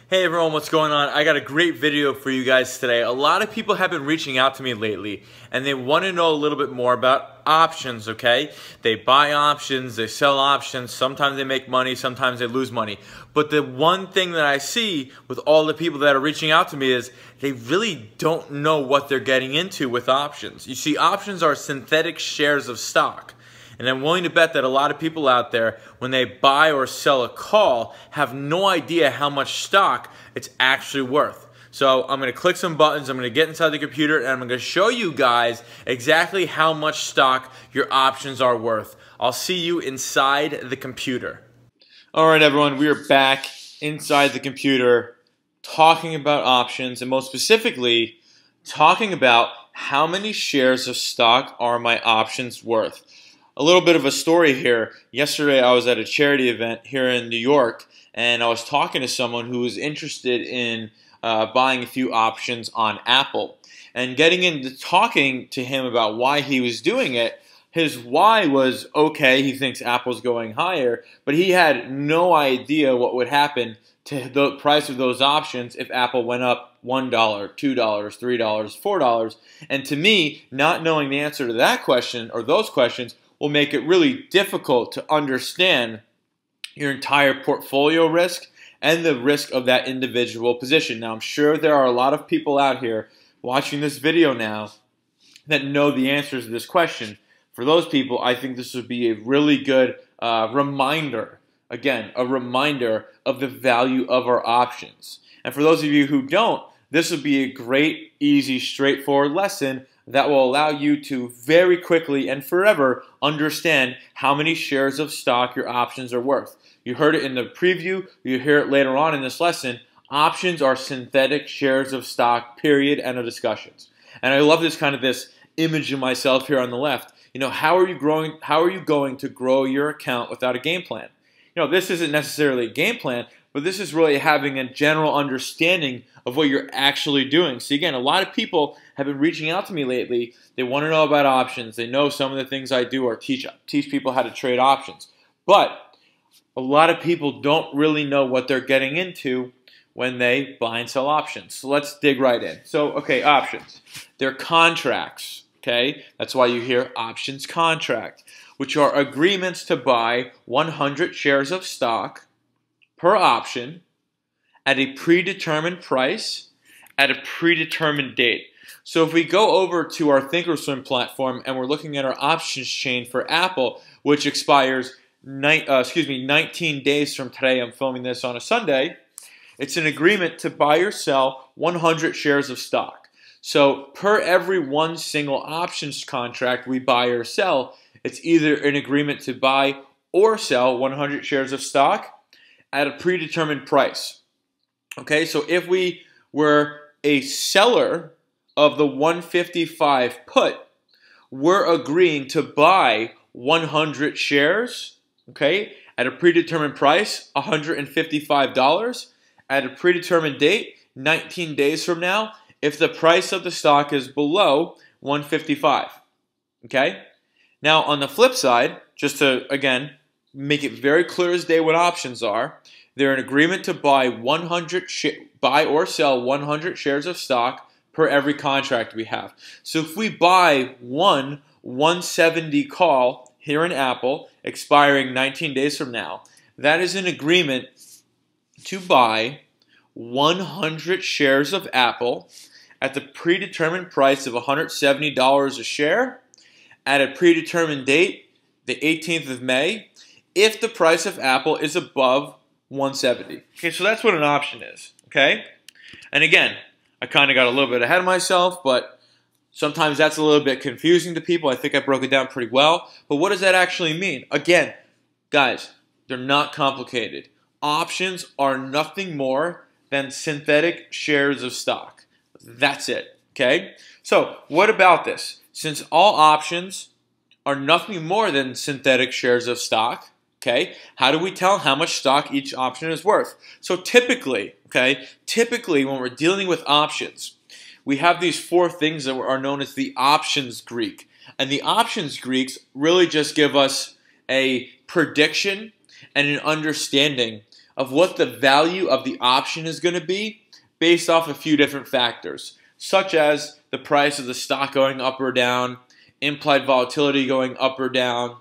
Hey everyone, what's going on? I got a great video for you guys today. A lot of people have been reaching out to me lately and they want to know a little bit more about options, okay? They buy options, they sell options, sometimes they make money, sometimes they lose money. But the one thing that I see with all the people that are reaching out to me is they really don't know what they're getting into with options. You see, options are synthetic shares of stock. And I'm willing to bet that a lot of people out there, when they buy or sell a call, have no idea how much stock it's actually worth. So I'm going to click some buttons, I'm going to get inside the computer, and I'm going to show you guys exactly how much stock your options are worth. I'll see you inside the computer. Alright everyone, we are back inside the computer talking about options, and most specifically, talking about how many shares of stock are my options worth. A little bit of a story here. Yesterday I was at a charity event here in New York and I was talking to someone who was interested in buying a few options on Apple. And getting into talking to him about why he was doing it, his why was, okay, he thinks Apple's going higher, but he had no idea what would happen to the price of those options if Apple went up $1, $2, $3, $4. And to me, not knowing the answer to that question or those questions will make it really difficult to understand your entire portfolio risk and the risk of that individual position. Now, I'm sure there are a lot of people out here watching this video now that know the answers to this question. For those people, I think this would be a really good reminder, again, a reminder of the value of our options. And for those of you who don't, this would be a great, easy, straightforward lesson that will allow you to very quickly and forever understand how many shares of stock your options are worth. You heard it in the preview, you hear it later on in this lesson. Options are synthetic shares of stock, period, end of discussions. And I love this image of myself here on the left. You know, how are you going to grow your account without a game plan? You know, this isn't necessarily a game plan, but this is really having a general understanding of what you're actually doing. See, again, a lot of people have been reaching out to me lately. They want to know about options. They know some of the things I do are teach people how to trade options. But a lot of people don't really know what they're getting into when they buy and sell options. So let's dig right in. So, okay, options. They're contracts, okay? That's why you hear options contract, which are agreements to buy 100 shares of stock per option at a predetermined price at a predetermined date. So if we go over to our Thinkorswim platform and we're looking at our options chain for Apple, which expires 19 days from today, I'm filming this on a Sunday, it's an agreement to buy or sell 100 shares of stock. So per every one single options contract we buy or sell, it's either an agreement to buy or sell 100 shares of stock at a predetermined price. Okay, so if we were a seller of the 155 put, we're agreeing to buy 100 shares, okay, at a predetermined price, $155, at a predetermined date, 19 days from now, if the price of the stock is below 155, okay? Now, on the flip side, just to, again, make it very clear as day what options are, they're an agreement to buy or sell 100 shares of stock per every contract we have. So if we buy one 170 call here in Apple, expiring 19 days from now, that is an agreement to buy 100 shares of Apple at the predetermined price of $170 a share at a predetermined date, the 18th of May, if the price of Apple is above 170. Okay, so that's what an option is, okay? And again, I kind of got a little bit ahead of myself, but sometimes that's a little bit confusing to people. I think I broke it down pretty well. But what does that actually mean? Again, guys, they're not complicated. Options are nothing more than synthetic shares of stock. That's it, okay? So what about this? Since all options are nothing more than synthetic shares of stock, okay, how do we tell how much stock each option is worth? So typically, when we're dealing with options, we have these four things that are known as the options Greek. And the options Greeks really just give us a prediction and an understanding of what the value of the option is going to be based off a few different factors, such as the price of the stock going up or down, implied volatility going up or down,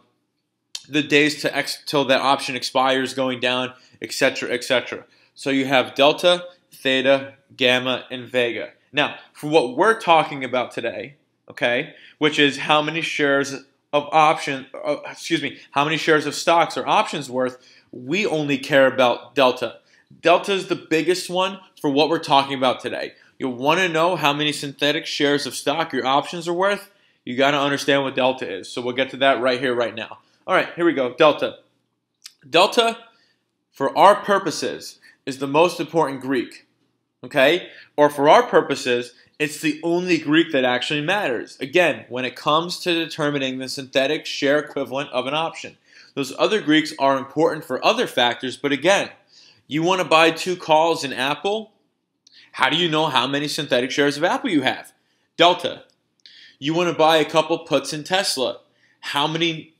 the days till that option expires going down, etc., etc. So you have delta, theta, gamma, and vega. Now, for what we're talking about today, okay, which is how many shares of how many shares of stocks or options worth, we only care about delta. Delta is the biggest one for what we're talking about today. You'll want to know how many synthetic shares of stock your options are worth. You got to understand what delta is. So we'll get to that right here, right now. All right, here we go. Delta. Delta, for our purposes, is the most important Greek. Okay? Or for our purposes, it's the only Greek that actually matters. Again, when it comes to determining the synthetic share equivalent of an option. Those other Greeks are important for other factors, but again, you want to buy 2 calls in Apple? How do you know how many synthetic shares of Apple you have? Delta. You want to buy a couple puts in Tesla? How many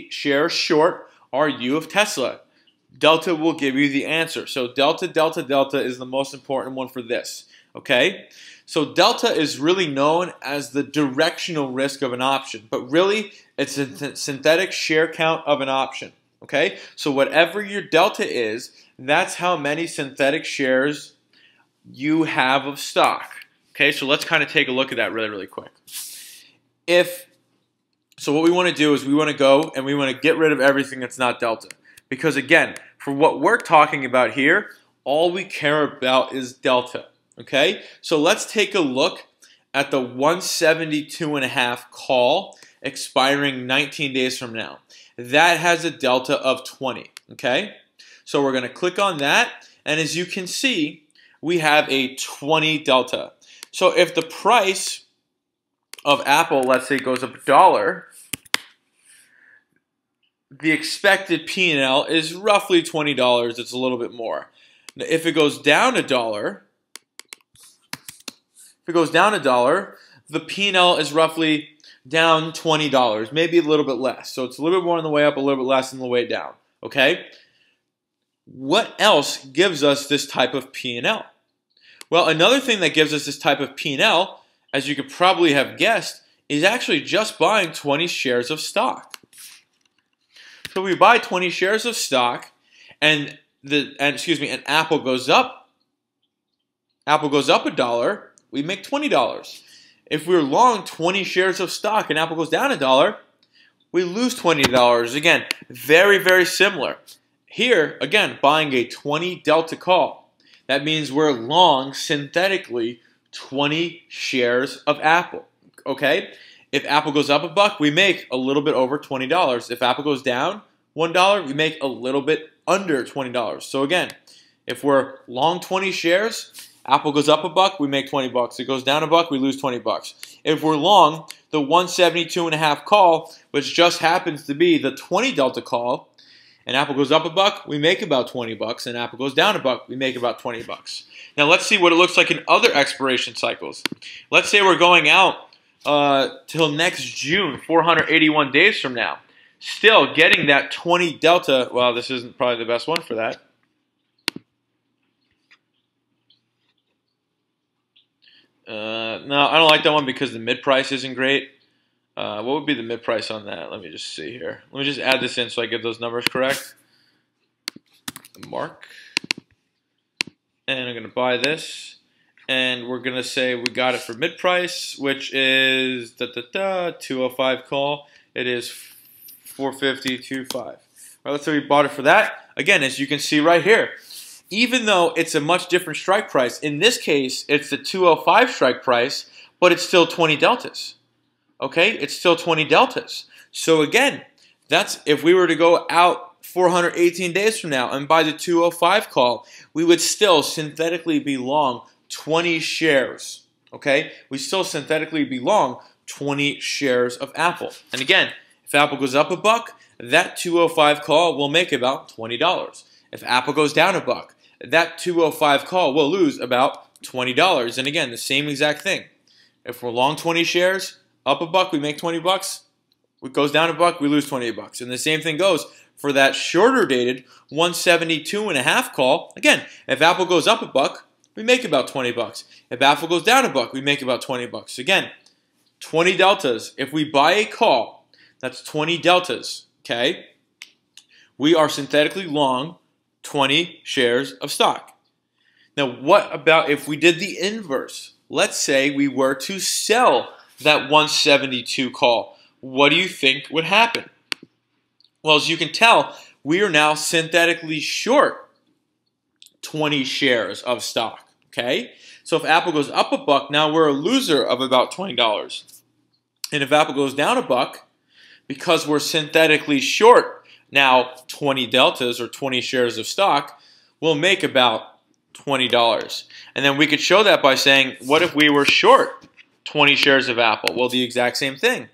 shares short are you of Tesla? Delta will give you the answer. So delta, delta, delta is the most important one for this. Okay? So delta is really known as the directional risk of an option, but really it's a synthetic share count of an option. Okay? So whatever your delta is, that's how many synthetic shares you have of stock. Okay? So let's kind of take a look at that really, really quick. So what we want to do is we want to go and we want to get rid of everything that's not delta. Because again, for what we're talking about here, all we care about is delta. Okay? So let's take a look at the 172.5 call expiring 19 days from now. That has a delta of 20. Okay? So we're going to click on that, and as you can see, we have a 20 delta. So if the price of Apple, let's say, goes up $1, the expected P&L is roughly $20. It's a little bit more. Now, if it goes down $1, the P&L is roughly down $20, maybe a little bit less. So it's a little bit more on the way up, a little bit less on the way down. Okay? What else gives us this type of P&L? Well, another thing that gives us this type of P&L, as you could probably have guessed, is actually just buying 20 shares of stock. So we buy 20 shares of stock, and Apple goes up $1, we make $20. If we're long 20 shares of stock and Apple goes down $1, we lose $20. Again, very, very similar. Here, again, buying a 20 delta call. That means we're long synthetically 20 shares of Apple. Okay? If Apple goes up $1, we make a little bit over $20. If Apple goes down $1, we make a little bit under $20. So again, if we're long 20 shares, Apple goes up $1, we make $20. It goes down $1, we lose $20. If we're long the 172.5 call, which just happens to be the 20 delta call, and Apple goes up $1, we make about $20, and Apple goes down $1, we make about $20. Now let's see what it looks like in other expiration cycles. Let's say we're going out till next June, 481 days from now. Still getting that 20 delta. Well, this isn't probably the best one for that. No, I don't like that one because the mid price isn't great. What would be the mid price on that? Let me just see here. Let me just add this in so I get those numbers correct. Mark. And I'm going to buy this. And we're going to say we got it for mid price, which is 205 call. It is 450.25. All right, let's say we bought it for that. Again, as you can see right here, even though it's a much different strike price, in this case, it's the 205 strike price, but it's still 20 deltas. Okay, it's still 20 deltas. So again, that's if we were to go out 418 days from now and buy the 205 call, we would still synthetically be long 20 shares. Okay, we still synthetically be long 20 shares of Apple. And again, if Apple goes up $1, that 205 call will make about $20. If Apple goes down $1, that 205 call will lose about $20. And again, the same exact thing. If we're long 20 shares, up $1, we make $20. it goes down a buck, we lose 28 bucks. And the same thing goes for that shorter dated 172.5 call. Again, if Apple goes up a buck, we make about 20 bucks. If Apple goes down a buck, we make about 20 bucks. Again, 20 deltas. If we buy a call, that's 20 deltas, okay? We are synthetically long 20 shares of stock. Now, what about if we did the inverse? Let's say we were to sell that 172 call. What do you think would happen? Well, as you can tell, we are now synthetically short 20 shares of stock, okay? So if Apple goes up a buck, now we're a loser of about $20. And if Apple goes down a buck, because we're synthetically short now 20 deltas or 20 shares of stock, we'll make about $20. And then we could show that by saying, what if we were short 20 shares of Apple? Well, the exact same thing.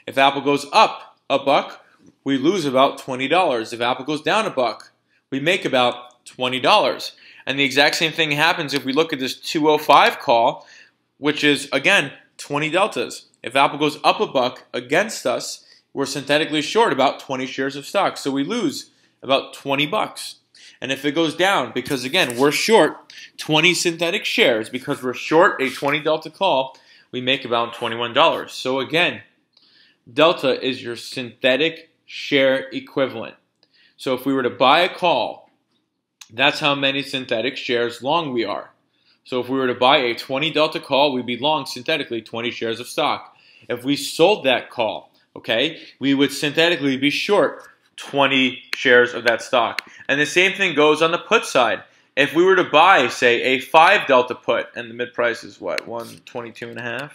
If Apple goes up a buck, we lose about $20. If Apple goes down a buck, we make about $20. And the exact same thing happens if we look at this 205 call, which is, again, 20 deltas. If Apple goes up a buck against us, we're synthetically short about 20 shares of stock. So we lose about 20 bucks. And if it goes down, because again, we're short 20 synthetic shares, because we're short a 20 delta call, we make about $21. So again, delta is your synthetic share equivalent. So if we were to buy a call, that's how many synthetic shares long we are. So if we were to buy a 20 delta call, we'd be long synthetically 20 shares of stock. If we sold that call, okay, we would synthetically be short 20 shares of that stock. And the same thing goes on the put side. If we were to buy, say, a 5 delta put, and the mid price is what, 122.5?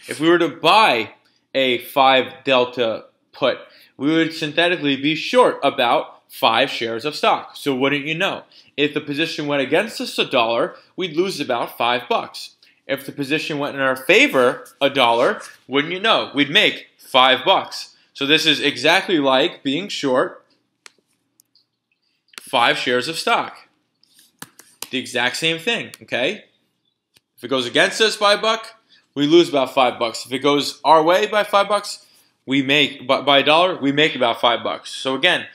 If we were to buy a 5 delta put, we would synthetically be short about 5 shares of stock. So wouldn't you know? If the position went against us $1, we'd lose about 5 bucks. If the position went in our favor $1, wouldn't you know? We'd make 5 bucks. So this is exactly like being short 5 shares of stock. The exact same thing, okay? If it goes against us by a buck, we lose about 5 bucks. If it goes our way by 5 bucks, we make, by $1, we make about 5 bucks. So again,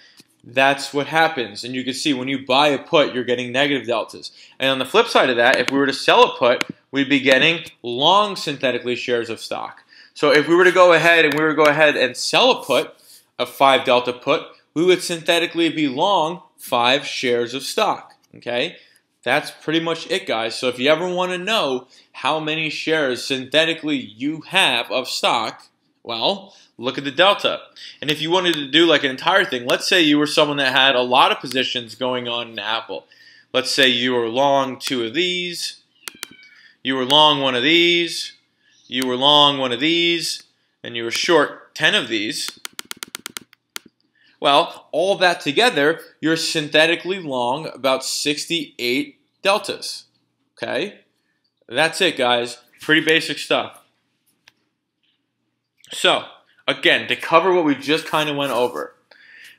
that's what happens. And you can see when you buy a put, you're getting negative deltas. And on the flip side of that, if we were to sell a put, we'd be getting long synthetically shares of stock. So if we were to go ahead and sell a put, a 5 delta put, we would synthetically be long 5 shares of stock. Okay? That's pretty much it, guys. So if you ever want to know how many shares synthetically you have of stock, well, look at the delta. And if you wanted to do like an entire thing, let's say you were someone that had a lot of positions going on in Apple. Let's say you were long 2 of these, you were long 1 of these, you were long 1 of these, and you were short 10 of these. Well, all that together, you're synthetically long about 68 deltas. Okay? That's it, guys. Pretty basic stuff. So, again, to cover what we just kind of went over.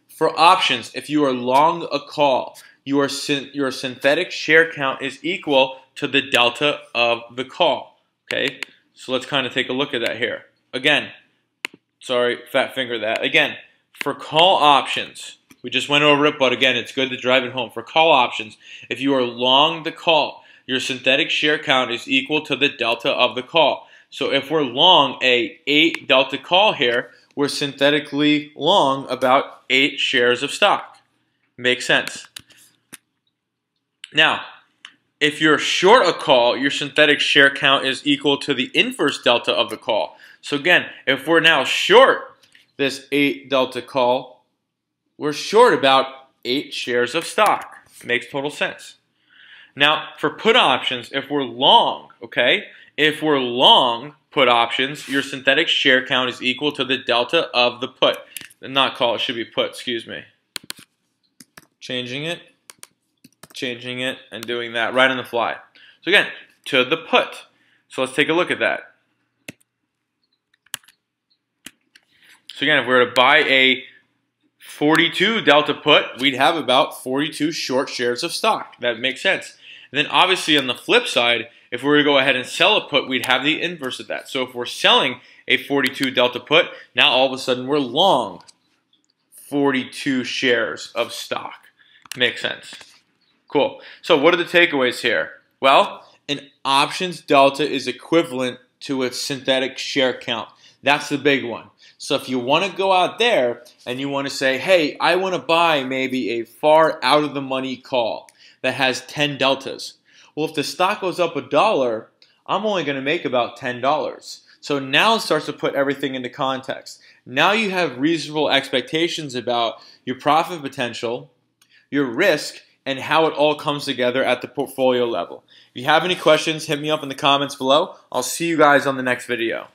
For options, if you are long a call, your synthetic share count is equal to the delta of the call. Okay? So let's kind of take a look at that here. Again, sorry, fat finger that. Again, for call options, we just went over it, but again, it's good to drive it home. For call options, if you are long the call, your synthetic share count is equal to the delta of the call. So if we're long a 8 delta call here, we're synthetically long about 8 shares of stock. Makes sense. Now, if you're short a call, your synthetic share count is equal to the inverse delta of the call. So again, if we're now short this 8 delta call, we're short about 8 shares of stock. Makes total sense. Now, for put options, if we're long, okay, if we're long put options, your synthetic share count is equal to the delta of the put. Not call, it should be put, excuse me. Changing it, and doing that right on the fly. So again, to the put. So let's take a look at that. So again, if we were to buy a 42 delta put, we'd have about 42 short shares of stock. That makes sense. And then obviously on the flip side, if we were to go ahead and sell a put, we'd have the inverse of that. So if we're selling a 42 delta put. Now all of a sudden we're long 42 shares of stock. Makes sense. Cool. So what are the takeaways here? Well, an options delta is equivalent to a synthetic share count. That's the big one. So if you want to go out there and you want to say, hey, I want to buy maybe a far out of the money call that has 10 deltas. Well, if the stock goes up $1, I'm only going to make about $10. So now it starts to put everything into context. Now you have reasonable expectations about your profit potential, your risk, and how it all comes together at the portfolio level. If you have any questions, hit me up in the comments below. I'll see you guys on the next video.